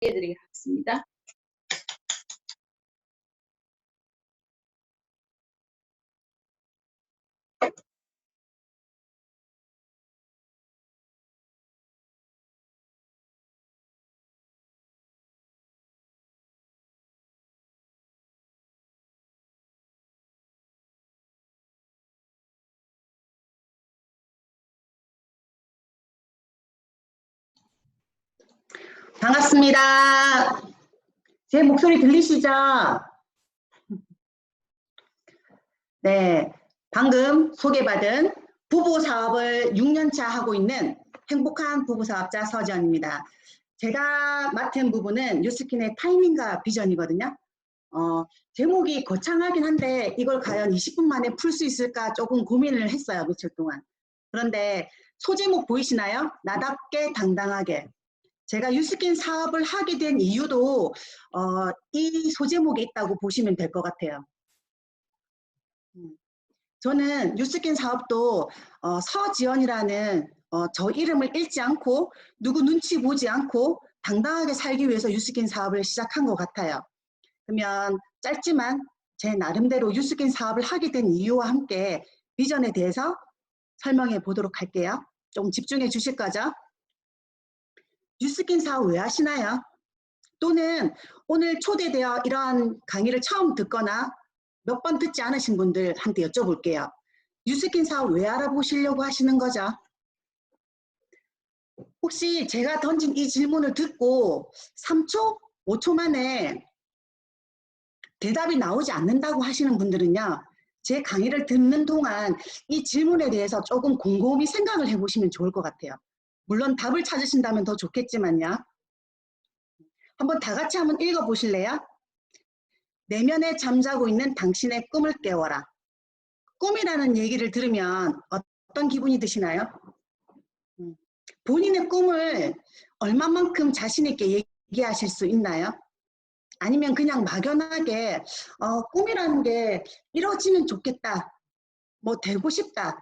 소개해드리겠습니다. 반갑습니다. 제 목소리 들리시죠? 네, 방금 소개받은 부부 사업을 6년차 하고 있는 행복한 부부 사업자 서지연입니다. 제가 맡은 부분은 뉴스킨의 타이밍과 비전이거든요. 제목이 거창하긴 한데 이걸 과연 20분 만에 풀 수 있을까 조금 고민을 했어요, 며칠 동안. 그런데 소제목 보이시나요? 나답게 당당하게. 제가 뉴스킨 사업을 하게 된 이유도 이 소제목에 있다고 보시면 될 것 같아요. 저는 뉴스킨 사업도 서지연이라는 저 이름을 잃지 않고 누구 눈치 보지 않고 당당하게 살기 위해서 뉴스킨 사업을 시작한 것 같아요. 그러면 짧지만 제 나름대로 뉴스킨 사업을 하게 된 이유와 함께 비전에 대해서 설명해 보도록 할게요. 좀 집중해 주실 거죠? 뉴스킨 사업 왜 하시나요? 또는 오늘 초대되어 이러한 강의를 처음 듣거나 몇 번 듣지 않으신 분들한테 여쭤볼게요. 뉴스킨 사업 왜 알아보시려고 하시는 거죠? 혹시 제가 던진 이 질문을 듣고 3초, 5초 만에 대답이 나오지 않는다고 하시는 분들은요, 제 강의를 듣는 동안 이 질문에 대해서 조금 곰곰이 생각을 해보시면 좋을 것 같아요. 물론 답을 찾으신다면 더 좋겠지만요. 한번 다 같이 한번 읽어보실래요? 내면에 잠자고 있는 당신의 꿈을 깨워라. 꿈이라는 얘기를 들으면 어떤 기분이 드시나요? 본인의 꿈을 얼마만큼 자신 있게 얘기하실 수 있나요? 아니면 그냥 막연하게 꿈이라는 게 이루어지면 좋겠다, 뭐 되고 싶다,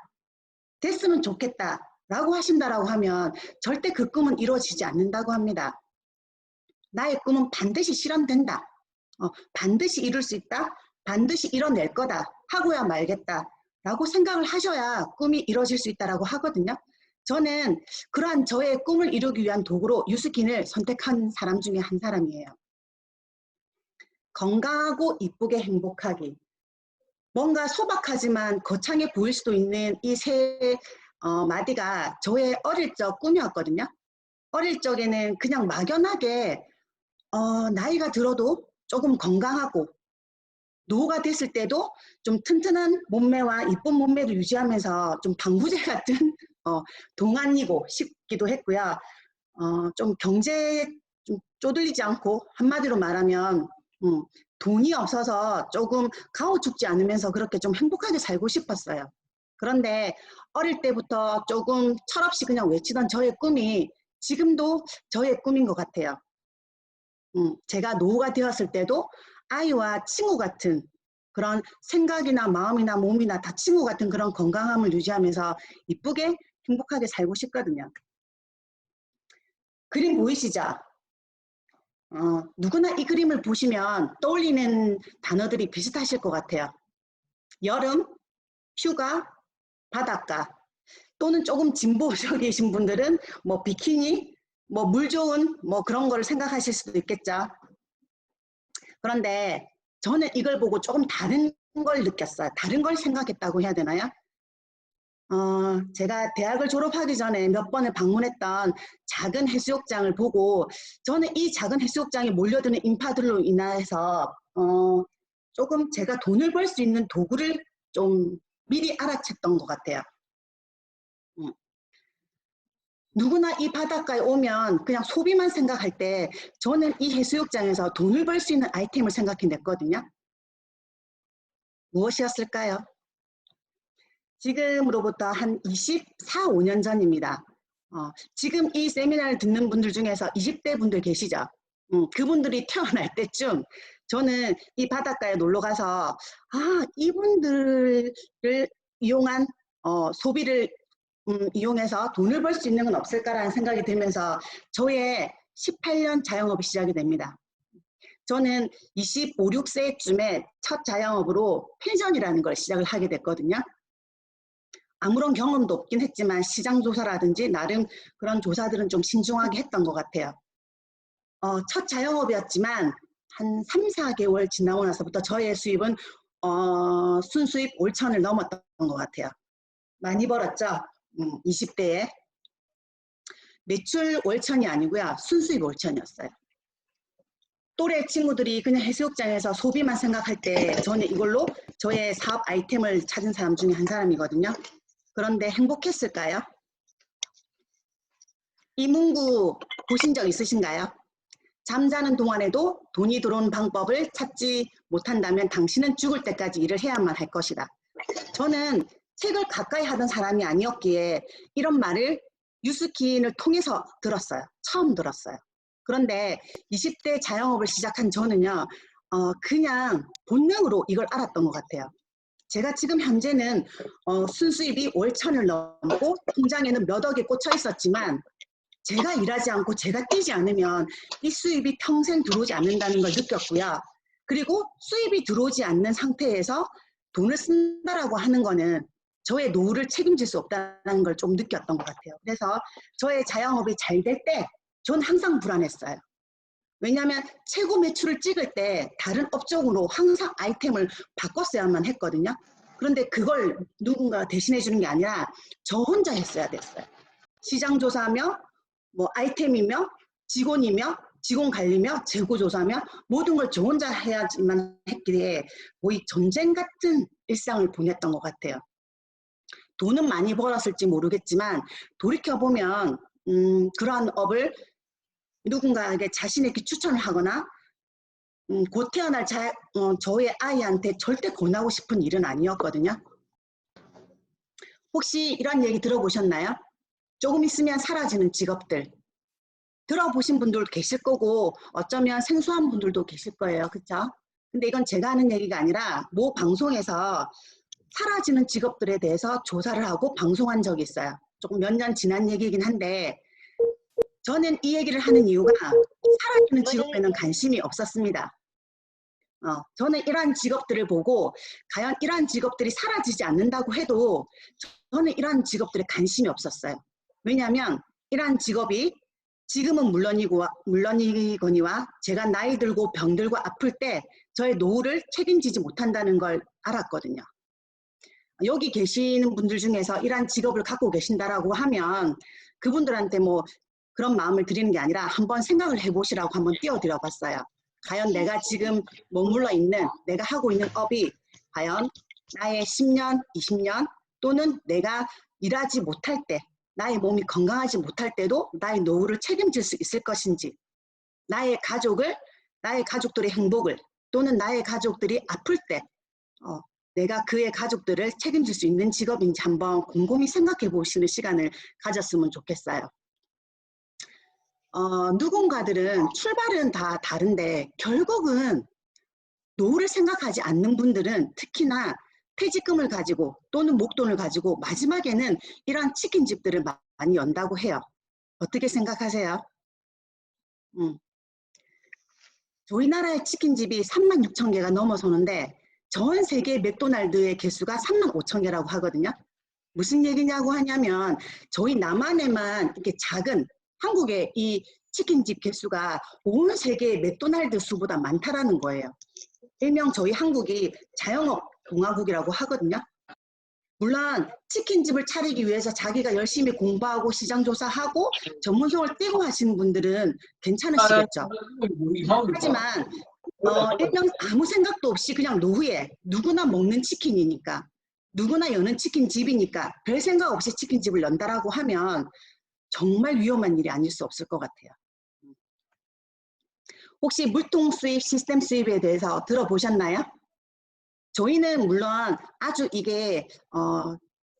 됐으면 좋겠다 라고 하신다라고 하면 절대 그 꿈은 이루어지지 않는다고 합니다. 나의 꿈은 반드시 실현된다, 반드시 이룰 수 있다, 반드시 이뤄낼 거다 하고야 말겠다 라고 생각을 하셔야 꿈이 이루어질 수 있다라고 하거든요. 저는 그러한 저의 꿈을 이루기 위한 도구로 뉴스킨을 선택한 사람 중에 한 사람이에요. 건강하고 이쁘게 행복하기. 뭔가 소박하지만 거창해 보일 수도 있는 이 세 마디가 저의 어릴 적 꿈이었거든요. 어릴 적에는 그냥 막연하게 나이가 들어도 조금 건강하고 노후가 됐을 때도 좀 튼튼한 몸매와 이쁜 몸매를 유지하면서 좀 방부제 같은 동안이고 싶기도 했고요. 좀 경제에 좀 쪼들리지 않고 한마디로 말하면 돈이 없어서 조금 가오 죽지 않으면서 그렇게 좀 행복하게 살고 싶었어요. 그런데 어릴 때부터 조금 철없이 그냥 외치던 저의 꿈이 지금도 저의 꿈인 것 같아요. 제가 노후가 되었을 때도 아이와 친구 같은 그런 생각이나 마음이나 몸이나 다 친구 같은 그런 건강함을 유지하면서 이쁘게 행복하게 살고 싶거든요. 그림 보이시죠? 누구나 이 그림을 보시면 떠올리는 단어들이 비슷하실 것 같아요. 여름, 휴가, 바닷가, 또는 조금 진보적이신 분들은 뭐 비키니, 뭐 물 좋은 뭐 그런 거를 생각하실 수도 있겠죠. 그런데 저는 이걸 보고 조금 다른 걸 느꼈어요. 다른 걸 생각했다고 해야 되나요? 제가 대학을 졸업하기 전에 몇 번을 방문했던 작은 해수욕장을 보고 저는 이 작은 해수욕장에 몰려드는 인파들로 인해서 조금 제가 돈을 벌 수 있는 도구를 좀 미리 알아챘던 것 같아요. 누구나 이 바닷가에 오면 그냥 소비만 생각할 때 저는 이 해수욕장에서 돈을 벌 수 있는 아이템을 생각해냈거든요. 무엇이었을까요? 지금으로부터 한 24, 5년 전입니다. 지금 이 세미나를 듣는 분들 중에서 20대 분들 계시죠? 그분들이 태어날 때쯤 저는 이 바닷가에 놀러 가서 이분들을 이용한 소비를 이용해서 돈을 벌 수 있는 건 없을까라는 생각이 들면서 저의 18년 자영업이 시작이 됩니다. 저는 25, 6세쯤에 첫 자영업으로 펜션이라는 걸 시작을 하게 됐거든요. 아무런 경험도 없긴 했지만 시장 조사라든지 나름 그런 조사들은 좀 신중하게 했던 것 같아요. 첫 자영업이었지만 한 3, 4개월 지나고 나서부터 저의 수입은 순수입 5천을 넘었던 것 같아요. 많이 벌었죠? 20대에. 매출 5천이 아니고요. 순수입 5천이었어요. 또래 친구들이 그냥 해수욕장에서 소비만 생각할 때 저는 이걸로 저의 사업 아이템을 찾은 사람 중에 한 사람이거든요. 그런데 행복했을까요? 이 문구 보신 적 있으신가요? 잠자는 동안에도 돈이 들어오는 방법을 찾지 못한다면 당신은 죽을 때까지 일을 해야만 할 것이다. 저는 책을 가까이 하던 사람이 아니었기에 이런 말을 뉴스킨을 통해서 들었어요. 처음 들었어요. 그런데 20대 자영업을 시작한 저는요, 그냥 본능으로 이걸 알았던 것 같아요. 제가 지금 현재는 순수입이 5천을 넘고 통장에는 몇 억이 꽂혀 있었지만 제가 일하지 않고 제가 뛰지 않으면 이 수입이 평생 들어오지 않는다는 걸 느꼈고요. 그리고 수입이 들어오지 않는 상태에서 돈을 쓴다라고 하는 거는 저의 노후를 책임질 수 없다는 걸 좀 느꼈던 것 같아요. 그래서 저의 자영업이 잘 될 때 전 항상 불안했어요. 왜냐하면 최고 매출을 찍을 때 다른 업종으로 항상 아이템을 바꿨어야만 했거든요. 그런데 그걸 누군가 대신해 주는 게 아니라 저 혼자 했어야 됐어요. 시장 조사하며 뭐 아이템이며 직원이며 직원 관리며 재고 조사며 모든 걸 저 혼자 해야지만 했기에 거의 전쟁 같은 일상을 보냈던 것 같아요. 돈은 많이 벌었을지 모르겠지만 돌이켜보면 그러한 업을 누군가에게 자신에게 추천을 하거나 곧 태어날 저의 아이한테 절대 권하고 싶은 일은 아니었거든요. 혹시 이런 얘기 들어보셨나요? 조금 있으면 사라지는 직업들. 들어보신 분들 계실 거고 어쩌면 생소한 분들도 계실 거예요. 그렇죠? 근데 이건 제가 하는 얘기가 아니라 모 방송에서 사라지는 직업들에 대해서 조사를 하고 방송한 적이 있어요. 조금 몇 년 지난 얘기이긴 한데 저는 이 얘기를 하는 이유가 사라지는 직업에는 관심이 없었습니다. 저는 이러한 직업들을 보고 과연 이러한 직업들이 사라지지 않는다고 해도 저는 이러한 직업들에 관심이 없었어요. 왜냐하면 이러한 직업이 지금은 물론이거니와 제가 나이 들고 병들고 아플 때 저의 노후를 책임지지 못한다는 걸 알았거든요. 여기 계시는 분들 중에서 이러한 직업을 갖고 계신다라고 하면 그분들한테 뭐 그런 마음을 드리는 게 아니라 한번 생각을 해보시라고 한번 띄워드려 봤어요. 과연 내가 지금 머물러 있는 내가 하고 있는 업이 과연 나의 10년, 20년 또는 내가 일하지 못할 때 나의 몸이 건강하지 못할 때도 나의 노후를 책임질 수 있을 것인지 나의 가족들의 행복을 또는 나의 가족들이 아플 때 내가 그의 가족들을 책임질 수 있는 직업인지 한번 곰곰이 생각해 보시는 시간을 가졌으면 좋겠어요. 누군가들은 출발은 다 다른데 결국은 노후를 생각하지 않는 분들은 특히나 퇴직금을 가지고 또는 목돈을 가지고 마지막에는 이러한 치킨집들을 많이 연다고 해요. 어떻게 생각하세요? 저희 나라의 치킨집이 36,000개가 넘어서는데 전 세계 맥도날드의 개수가 35,000개라고 하거든요. 무슨 얘기냐고 하냐면 저희 남한에만 이렇게 작은 한국의 이 치킨집 개수가 온 세계의 맥도날드 수보다 많다라는 거예요. 일명 저희 한국이 자영업 공화국이라고 하거든요. 물론 치킨집을 차리기 위해서 자기가 열심히 공부하고 시장조사하고 전문성을 떼고 하시는 분들은 괜찮으시겠죠. 하지만 일명 아무 생각도 없이 그냥 노후에 누구나 먹는 치킨이니까 누구나 여는 치킨집이니까 별 생각 없이 치킨집을 연다라고 하면 정말 위험한 일이 아닐 수 없을 것 같아요. 혹시 물통 수입, 시스템 수입에 대해서 들어보셨나요? 저희는 물론 아주 이게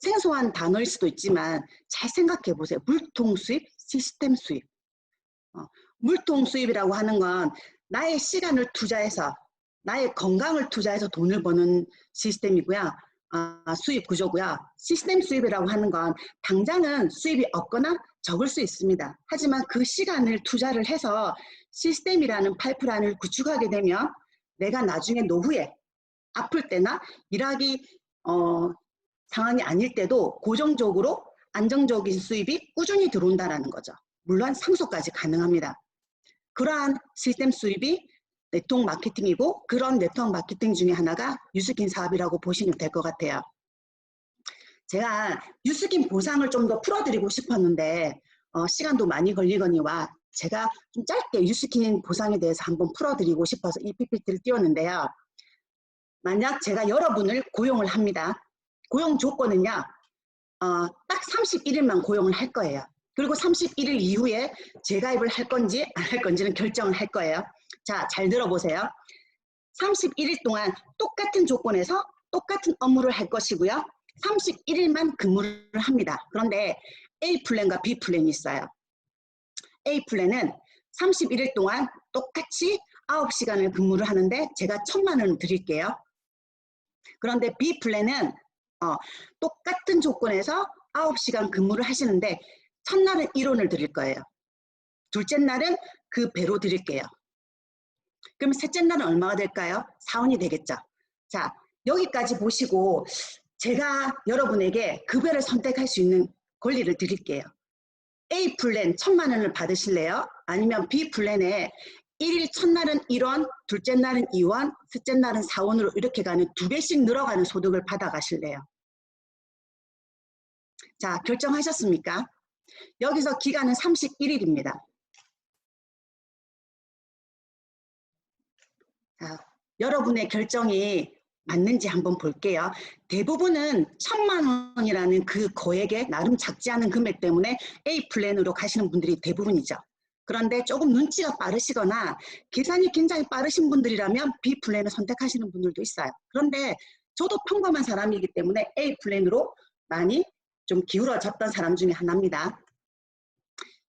생소한 단어일 수도 있지만 잘 생각해 보세요. 물통 수입, 시스템 수입. 물통 수입이라고 하는 건 나의 시간을 투자해서 나의 건강을 투자해서 돈을 버는 시스템이고요. 수입 구조고요. 시스템 수입이라고 하는 건 당장은 수입이 없거나 적을 수 있습니다. 하지만 그 시간을 투자를 해서 시스템이라는 파이프라인을 구축하게 되면 내가 나중에 노후에 아플 때나 일하기 상황이 아닐 때도 고정적으로 안정적인 수입이 꾸준히 들어온다는 거죠. 물론 상속까지 가능합니다. 그러한 시스템 수입이 네트워크 마케팅이고 그런 네트워크 마케팅 중에 하나가 뉴스킨 사업이라고 보시면 될 것 같아요. 제가 뉴스킨 보상을 좀 더 풀어드리고 싶었는데 시간도 많이 걸리거니와 제가 좀 짧게 뉴스킨 보상에 대해서 한번 풀어드리고 싶어서 이 PPT를 띄웠는데요. 만약 제가 여러분을 고용을 합니다. 고용 조건은요. 딱 31일만 고용을 할 거예요. 그리고 31일 이후에 재가입을 할 건지 안 할 건지는 결정을 할 거예요. 자, 잘 들어보세요. 31일 동안 똑같은 조건에서 똑같은 업무를 할 것이고요. 31일만 근무를 합니다. 그런데 A 플랜과 B 플랜이 있어요. A 플랜은 31일 동안 똑같이 9시간을 근무를 하는데 제가 1,000만 원을 드릴게요. 그런데 B 플랜은 똑같은 조건에서 9시간 근무를 하시는데 첫날은 1원을 드릴 거예요. 둘째 날은 그 배로 드릴게요. 그럼 셋째 날은 얼마가 될까요? 4원이 되겠죠. 자, 여기까지 보시고 제가 여러분에게 급여를 선택할 수 있는 권리를 드릴게요. A 플랜 1,000만 원을 받으실래요? 아니면 B 플랜에 1일 첫날은 1원, 둘째 날은 2원, 셋째 날은 4원으로 이렇게 가는 2배씩 늘어가는 소득을 받아가실래요? 자, 결정하셨습니까? 여기서 기간은 31일입니다. 자, 여러분의 결정이 맞는지 한번 볼게요. 대부분은 1,000만 원이라는 그 거액에 나름 작지 않은 금액 때문에 A 플랜으로 가시는 분들이 대부분이죠. 그런데 조금 눈치가 빠르시거나 계산이 굉장히 빠르신 분들이라면 B 플랜을 선택하시는 분들도 있어요. 그런데 저도 평범한 사람이기 때문에 A 플랜으로 많이 좀 기울어졌던 사람 중에 하나입니다.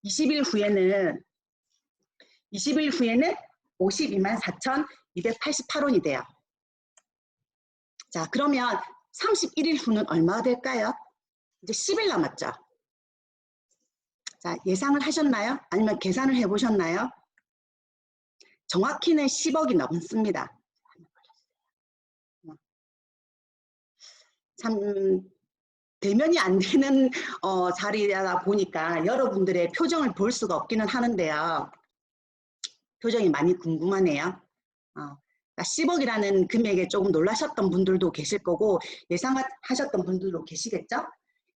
20일 후에는 52만 4,288원이 돼요. 자, 그러면 31일 후는 얼마가 될까요? 이제 10일 남았죠. 자, 예상을 하셨나요? 아니면 계산을 해보셨나요? 정확히는 10억이 넘습니다. 참 대면이 안 되는 자리다 보니까 여러분들의 표정을 볼 수가 없기는 하는데요. 표정이 많이 궁금하네요. 10억이라는 금액에 조금 놀라셨던 분들도 계실 거고 예상하셨던 분들도 계시겠죠?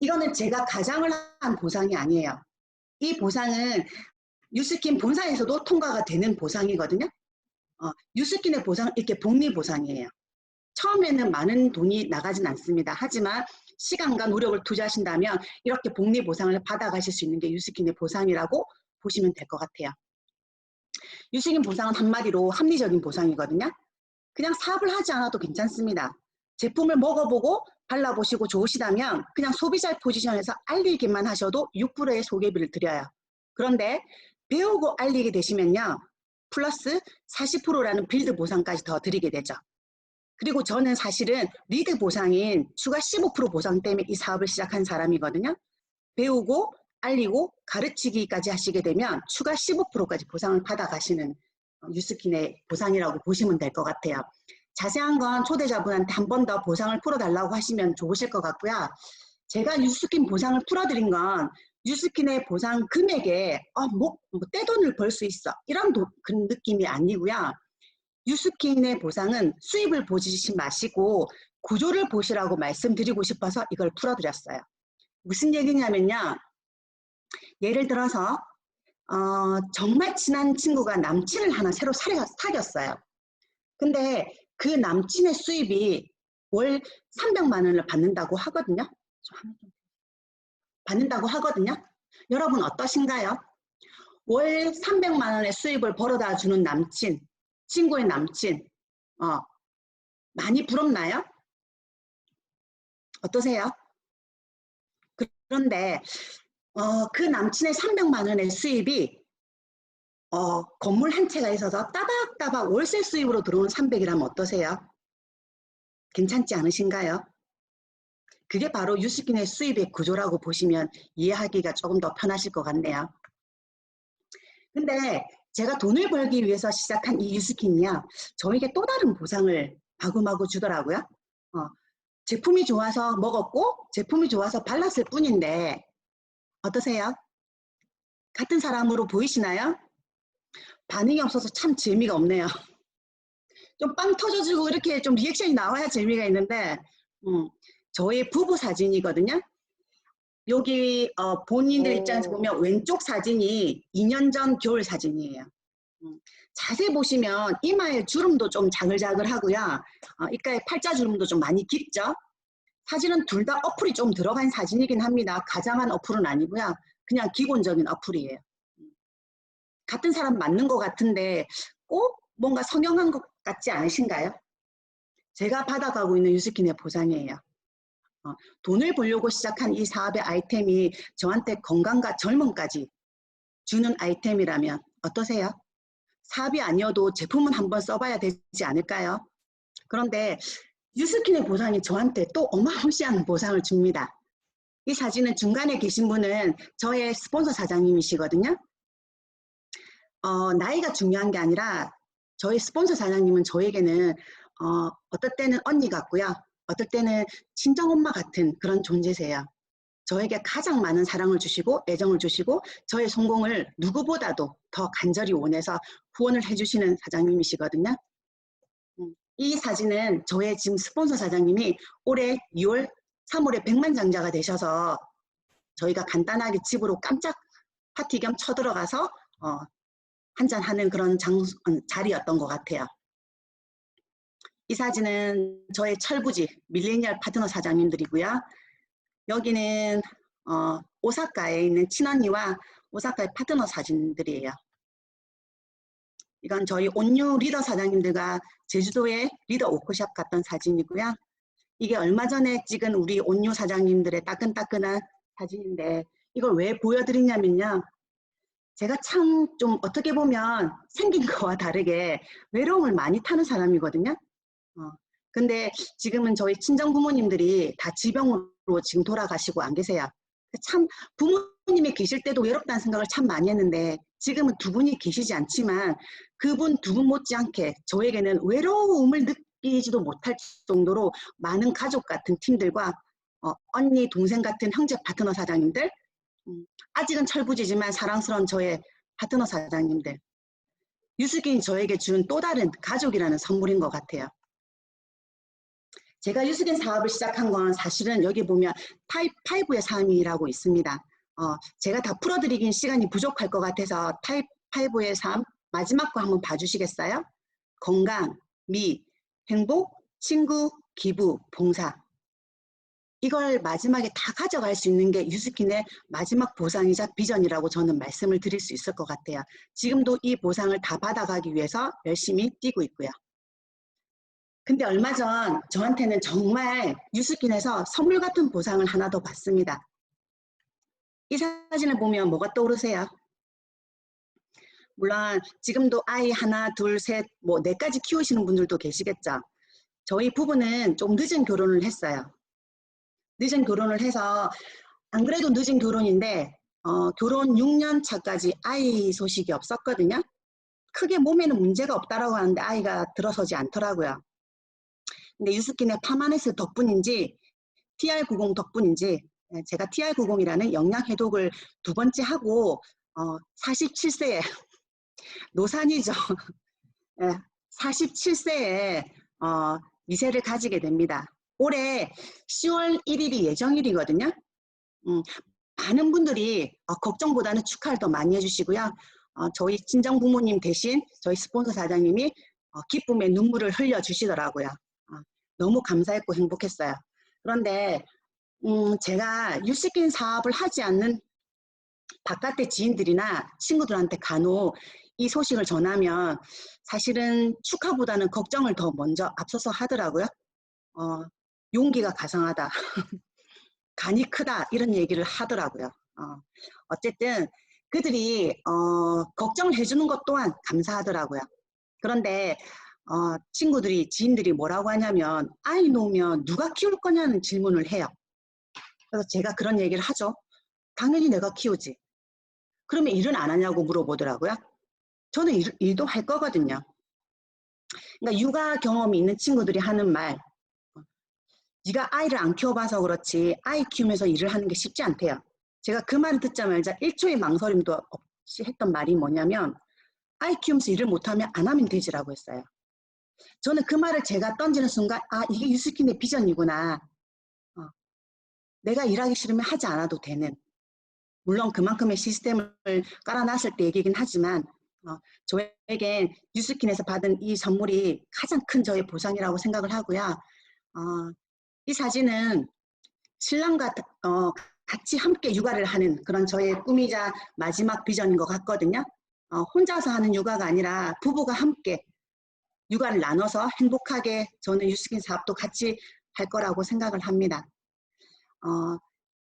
이거는 제가 가장을 한 보상이 아니에요. 이 보상은 뉴스킨 본사에서도 통과가 되는 보상이거든요. 뉴스킨의 보상은 이렇게 복리 보상이에요. 처음에는 많은 돈이 나가진 않습니다. 하지만 시간과 노력을 투자하신다면 이렇게 복리 보상을 받아가실 수 있는 게 뉴스킨의 보상이라고 보시면 될 것 같아요. 뉴스킨 보상은 한마디로 합리적인 보상이거든요. 그냥 사업을 하지 않아도 괜찮습니다. 제품을 먹어보고 발라보시고 좋으시다면 그냥 소비자의 포지션에서 알리기만 하셔도 6%의 소개비를 드려요. 그런데 배우고 알리게 되시면요. 플러스 40%라는 빌드 보상까지 더 드리게 되죠. 그리고 저는 사실은 리드 보상인 추가 15% 보상 때문에 이 사업을 시작한 사람이거든요. 배우고 알리고 가르치기까지 하시게 되면 추가 15%까지 보상을 받아가시는 뉴스킨의 보상이라고 보시면 될 것 같아요. 자세한 건 초대자분한테 한 번 더 보상을 풀어달라고 하시면 좋으실 것 같고요. 제가 뉴스킨 보상을 풀어드린 건 뉴스킨의 보상 금액에 떼돈을 벌 수 있어 이런 그 느낌이 아니고요. 뉴스킨의 보상은 수입을 보시지 마시고 구조를 보시라고 말씀드리고 싶어서 이걸 풀어드렸어요. 무슨 얘기냐면요. 예를 들어서 정말 친한 친구가 남친을 하나 새로 사귀었어요. 근데 그 남친의 수입이 월 300만 원을 받는다고 하거든요. 여러분 어떠신가요? 월 300만 원의 수입을 벌어다 주는 남친, 친구의 남친, 많이 부럽나요? 어떠세요? 그런데 그 남친의 300만 원의 수입이 건물 한 채가 있어서 따박따박 월세 수입으로 들어온 300이라면 어떠세요? 괜찮지 않으신가요? 그게 바로 유스킨의 수입의 구조라고 보시면 이해하기가 조금 더 편하실 것 같네요. 근데 제가 돈을 벌기 위해서 시작한 이 유스킨이요, 저에게 또 다른 보상을 마구마구 주더라고요. 어, 제품이 좋아서 먹었고 제품이 좋아서 발랐을 뿐인데 어떠세요? 같은 사람으로 보이시나요? 반응이 없어서 참 재미가 없네요. 좀 빵 터져주고 이렇게 좀 리액션이 나와야 재미가 있는데, 저의 부부 사진이거든요. 여기 본인들 입장에서 오. 보면 왼쪽 사진이 2년 전 겨울 사진이에요. 자세히 보시면 이마에 주름도 좀 자글자글하고요. 입가에 팔자주름도 좀 많이 깊죠. 사진은 둘 다 어플이 좀 들어간 사진이긴 합니다. 가장한 어플은 아니고요. 그냥 기본적인 어플이에요. 같은 사람 맞는 것 같은데 꼭 뭔가 성형한 것 같지 않으신가요? 제가 받아가고 있는 유스킨의 보상이에요. 돈을 벌려고 시작한 이 사업의 아이템이 저한테 건강과 젊음까지 주는 아이템이라면 어떠세요? 사업이 아니어도 제품은 한번 써봐야 되지 않을까요? 그런데 유스킨의 보상이 저한테 또 어마무시한 보상을 줍니다. 이 사진은 중간에 계신 분은 저의 스폰서 사장님이시거든요. 나이가 중요한 게 아니라 저희 스폰서 사장님은 저에게는 어떨 때는 언니 같고요. 어떨 때는 친정엄마 같은 그런 존재세요. 저에게 가장 많은 사랑을 주시고 애정을 주시고 저의 성공을 누구보다도 더 간절히 원해서 후원을 해주시는 사장님이시거든요. 이 사진은 저의 지금 스폰서 사장님이 올해 2월, 3월에 백만장자가 되셔서 저희가 간단하게 집으로 깜짝 파티 겸 쳐들어가서 한잔하는 그런 자리였던 것 같아요. 이 사진은 저의 철부지 밀레니얼 파트너 사장님들이고요. 여기는 오사카에 있는 친언니와 오사카의 파트너 사진들이에요. 이건 저희 온유 리더 사장님들과 제주도에 리더 워크숍 갔던 사진이고요. 이게 얼마 전에 찍은 우리 온유 사장님들의 따끈따끈한 사진인데 이걸 왜 보여드리냐면요. 제가 참 좀 어떻게 보면 생긴 거와 다르게 외로움을 많이 타는 사람이거든요. 근데 지금은 저희 친정 부모님들이 다 지병으로 지금 돌아가시고 안 계세요. 참 부모님이 계실 때도 외롭다는 생각을 참 많이 했는데 지금은 두 분이 계시지 않지만 그분 두 분 못지않게 저에게는 외로움을 느끼지도 못할 정도로 많은 가족 같은 팀들과 언니, 동생 같은 형제 파트너 사장님들, 아직은 철부지지만 사랑스러운 저의 파트너 사장님들, 유스킨이 저에게 준 또 다른 가족이라는 선물인 것 같아요. 제가 유스킨 사업을 시작한 건 사실은 여기 보면 타입 5의 삶이라고 있습니다. 제가 다 풀어드리긴 시간이 부족할 것 같아서 타입 5의 삶 마지막 거 한번 봐주시겠어요? 건강, 미, 행복, 친구, 기부, 봉사. 이걸 마지막에 다 가져갈 수 있는 게 유스킨의 마지막 보상이자 비전이라고 저는 말씀을 드릴 수 있을 것 같아요. 지금도 이 보상을 다 받아가기 위해서 열심히 뛰고 있고요. 근데 얼마 전 저한테는 정말 유스킨에서 선물 같은 보상을 하나 더 받습니다. 이 사진을 보면 뭐가 떠오르세요? 물론 지금도 아이 하나, 둘, 셋, 뭐 넷까지 키우시는 분들도 계시겠죠. 저희 부부는 좀 늦은 결혼을 했어요. 늦은 결혼을 해서 안 그래도 늦은 결혼인데 결혼 6년 차까지 아이 소식이 없었거든요. 크게 몸에는 문제가 없다라고 하는데 아이가 들어서지 않더라고요. 근데 유스킨의 파마네스 덕분인지 TR90 덕분인지 제가 TR90이라는 영양 해독을 두 번째 하고 47세에 노산이죠. 47세에 미세를 가지게 됩니다. 올해 10월 1일이 예정일이거든요. 많은 분들이 걱정보다는 축하를 더 많이 해주시고요. 저희 친정 부모님 대신 저희 스폰서 사장님이 기쁨의 눈물을 흘려주시더라고요. 너무 감사했고 행복했어요. 그런데 제가 유스킨 사업을 하지 않는 바깥의 지인들이나 친구들한테 간혹 이 소식을 전하면 사실은 축하보다는 걱정을 더 먼저 앞서서 하더라고요. 용기가 가상하다. 간이 크다 이런 얘기를 하더라고요. 어쨌든 그들이 걱정을 해주는 것 또한 감사하더라고요. 그런데 친구들이 지인들이 뭐라고 하냐면 아이 놓으면 누가 키울 거냐는 질문을 해요. 그래서 제가 그런 얘기를 하죠. 당연히 내가 키우지. 그러면 일은 안 하냐고 물어보더라고요. 저는 일도 할 거거든요. 그러니까 육아 경험이 있는 친구들이 하는 말, 네가 아이를 안 키워봐서 그렇지 아이 키우면서 일을 하는 게 쉽지 않대요. 제가 그 말을 듣자마자 1초의 망설임도 없이 했던 말이 뭐냐면 아이 키우면서 일을 못하면 안 하면 되지라고 했어요. 저는 그 말을 제가 던지는 순간 이게 유스킨의 비전이구나. 내가 일하기 싫으면 하지 않아도 되는. 물론 그만큼의 시스템을 깔아놨을 때 얘기긴 하지만 저에겐 유스킨에서 받은 이 선물이 가장 큰 저의 보상이라고 생각을 하고요. 이 사진은 신랑과 같이 함께 육아를 하는 그런 저의 꿈이자 마지막 비전인 것 같거든요. 혼자서 하는 육아가 아니라 부부가 함께 육아를 나눠서 행복하게 저는 유스킨 사업도 같이 할 거라고 생각을 합니다.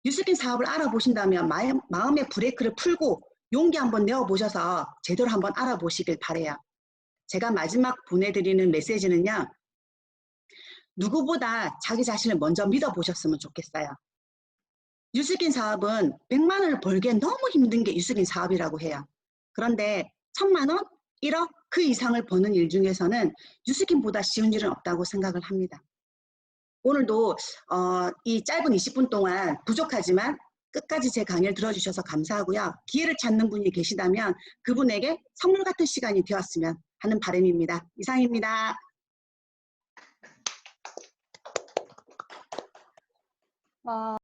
유스킨 사업을 알아보신다면 마음의 브레이크를 풀고 용기 한번 내어보셔서 제대로 한번 알아보시길 바래요. 제가 마지막 보내드리는 메시지는요. 누구보다 자기 자신을 먼저 믿어보셨으면 좋겠어요. 유스킨 사업은 100만 원을 벌기엔 너무 힘든 게 유스킨 사업이라고 해요. 그런데 1000만 원, 1억 그 이상을 버는 일 중에서는 유스킨보다 쉬운 일은 없다고 생각을 합니다. 오늘도 이 짧은 20분 동안 부족하지만 끝까지 제 강의를 들어주셔서 감사하고요. 기회를 찾는 분이 계시다면 그분에게 선물 같은 시간이 되었으면 하는 바람입니다. 이상입니다. 와.